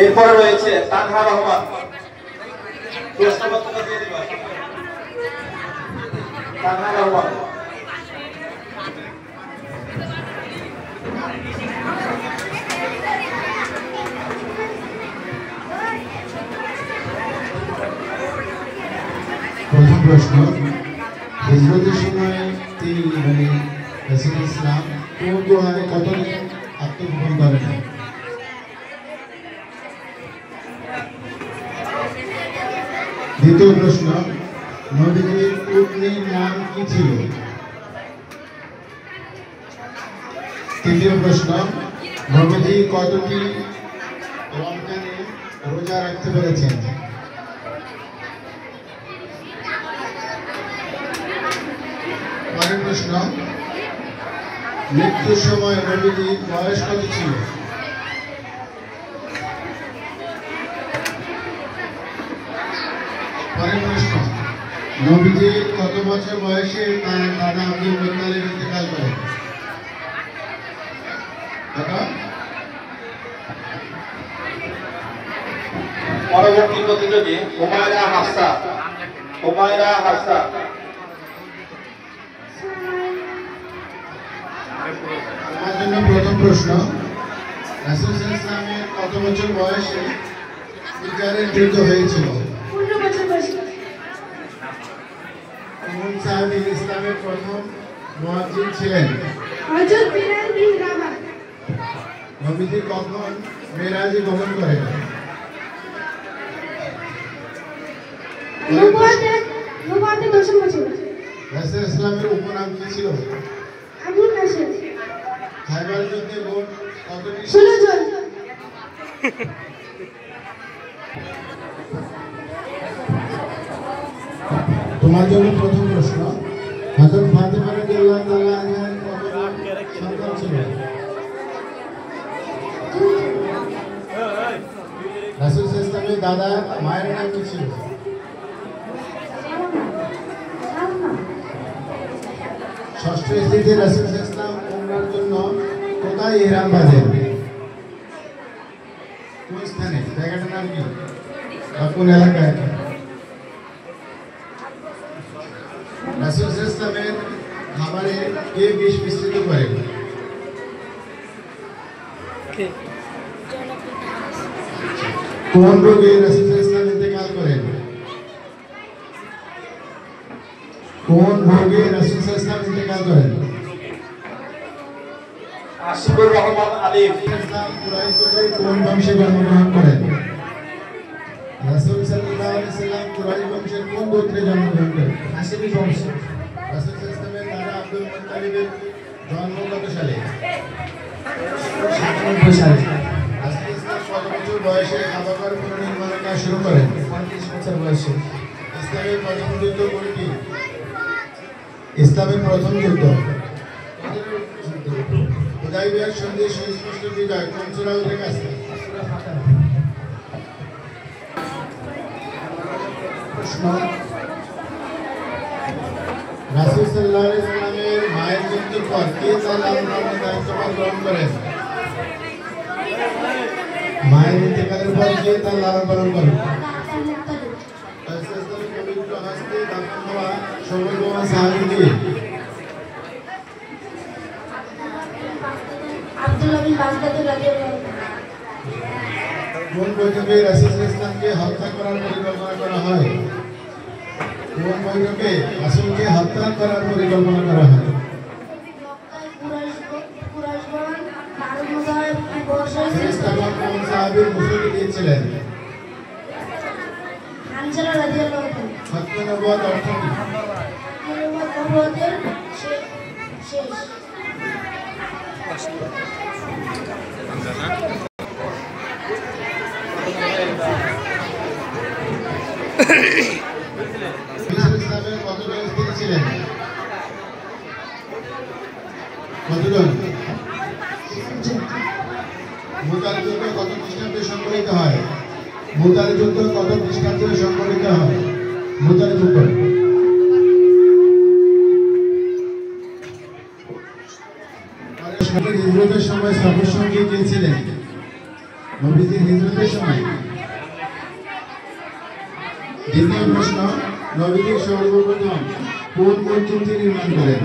এরপরে রয়েছে তানহা রহমান। প্রশ্নপত্রটা দিয়ে দিবা। তানহা রহমান। প্রথম প্রশ্ন, হিজরতের সময় তিনি রাসূল ইসলাম কোন দোয়ায় কতদিন আত্মগোপন করেন? দ্বিতীয় প্রশ্ন, নবীজির পত্নীর নাম কি ছিল? তৃতীয় প্রশ্ন, নবীজি কতটি রমজানে রোজা রাখতে পেরেছেন? পরের প্রশ্ন, মৃত্যুর সময় নবীজির বয়স কত ছিল? পরের প্রশ্ন, নবীজি কত বছর বয়সে তার দাদা আব্দুল মুত্তালিব ইন্তেকাল করেন? পরবর্তী প্রতিযোগী হুমায়রা হাফসা। হুমায়রা হাফসা। আমার জন্য প্রথম প্রশ্ন, রাসূল সাল্লাল্লাহু আলাইহি ওয়াসাল্লামের কত বছর বয়সে হিজরের যুদ্ধ হয়েছিল? 15 বছর বয়সে। কোন সাহাবী ইসলামের প্রথম মুয়াজ্জিন ছিলেন? হযরত বিলাল বিন রাবাহ। নবীজি কখন মেরাজে গমন করেন? নবুয়তের 10 বছর। রাসূল ইসলামের উপনাম কি ছিল? আবুল কাসেম। খায়বার যুদ্ধে মোট কতটি? 16 জন। তোমার জন্য প্রথম প্রশ্ন, হযরত ফাতিমা রাদিয়াল্লাহু তাআলা আনহার কতটি সন্তান ছিল? রাসূল সাল্লাল্লাহু আলাইহি ওয়াসাল্লামের দাদা মায়ের নাম কি ছিল? ষষ্ঠ স্ত্রীতে রাসূল সাল্লাল্লাহু আলাইহি ওয়াসাল্লাম উমরার জন্য কোথায় ইহরাম বাঁধেন? কোন স্থানে? জায়গাটার নাম কি বা কোন এলাকায়? রাসূল সাল্লাল্লাহু আলাইহি ওয়াসাল্লামের খাবারে কে বিষ মিশ্রিত করেন? কোন রোগে রাসূল সাল্লাল্লাহু আলাইহি ওয়াসাল্লাম ইন্তেকাল করেন? কোন রোগে রাসূল সাল্লাল্লাহু আলাইহি ওয়াসাল্লাম ইন্তেকাল করেন? আসিফুর রহমান আলিফ। ইসলাম কুরাইশ গোত্রের কোন বংশে জন্মগ্রহণ করেন? রাসূল সাল্লাল্লাহু আলাইহি ওয়াসাল্লাম কুরাইশ বংশের কোন গোত্রে জন্মগ্রহণ করেন? হাশিমি বংশ। রাসূল সাল্লাল্লাহু আলাইহি ওয়াসাল্লামের দাদা আব্দুল মুত্তালিবের জন্ম কত সালে? 97 সালে। রাসূল ইসলাম কত বছর বয়সে কাবার পুনর্নির্মাণের কাজ শুরু করেন? 35 বছর বয়সে। ইসলামের প্রথম যুদ্ধ কোনটি? ইসলামের প্রথম যুদ্ধ হুদায়বিয়ার সন্ধির সুস্পষ্ট বিজয় কোন সূরা উল্লেখ আছে? সূরা ফাতিহা। প্রশ্ন, রাসূল সাল্লাল্লাহু আলাইহি ওয়াসাল্লামের মায়ের মৃত্যুর পর কে তার লালন-পালনের দায়িত্ব গ্রহণ করেন? মায়ের ইন্তেকালের পর কে তার লালন-পালন করেন? রাসূল সাল্লাল্লাহু পবিত্র হস্তে দাফন হওয়া সর্বপ্রথম সাহাবী কে? আব্দুল্লাহ বিন বাগদাদি রাদিয়াল্লাহু আনহু। কোন বৈঠকে রাসূল সাল্লাল্লাহু আলাইহি ওয়াসাল্লামকে হত্যা করার পরিকল্পনা করা হয়? কোন বৈঠকে রাসূলকে হত্যা করার পরিকল্পনা করা হয়? কুরাইশগণ দারুমুদায় বর্ষায় ফেরেশতাগণ কোন সাহাবীর মুসলিম দিয়েছিলেন? হানজালা রাদিয়াল্লাহু আনহু। খতমে নবুয়ত অর্থ কি? নবুয়তের শেষ। ইসলামের কতজন স্ত্রী ছিলেন? কতজন? মুতার যুদ্ধ কত খ্রিস্টাব্দে সংঘটিত হয়? মুতার যুদ্ধ কত খ্রিস্টাব্দে সংঘটিত হয়? মুতার যুদ্ধ হিজরতের সময় সফর সঙ্গী কে ছিলেন? নবীজির হিজরতের সময়। দ্বিতীয় প্রশ্ন, নবীজি সর্বপ্রথম কোন মসজিদটি নির্মাণ করেন?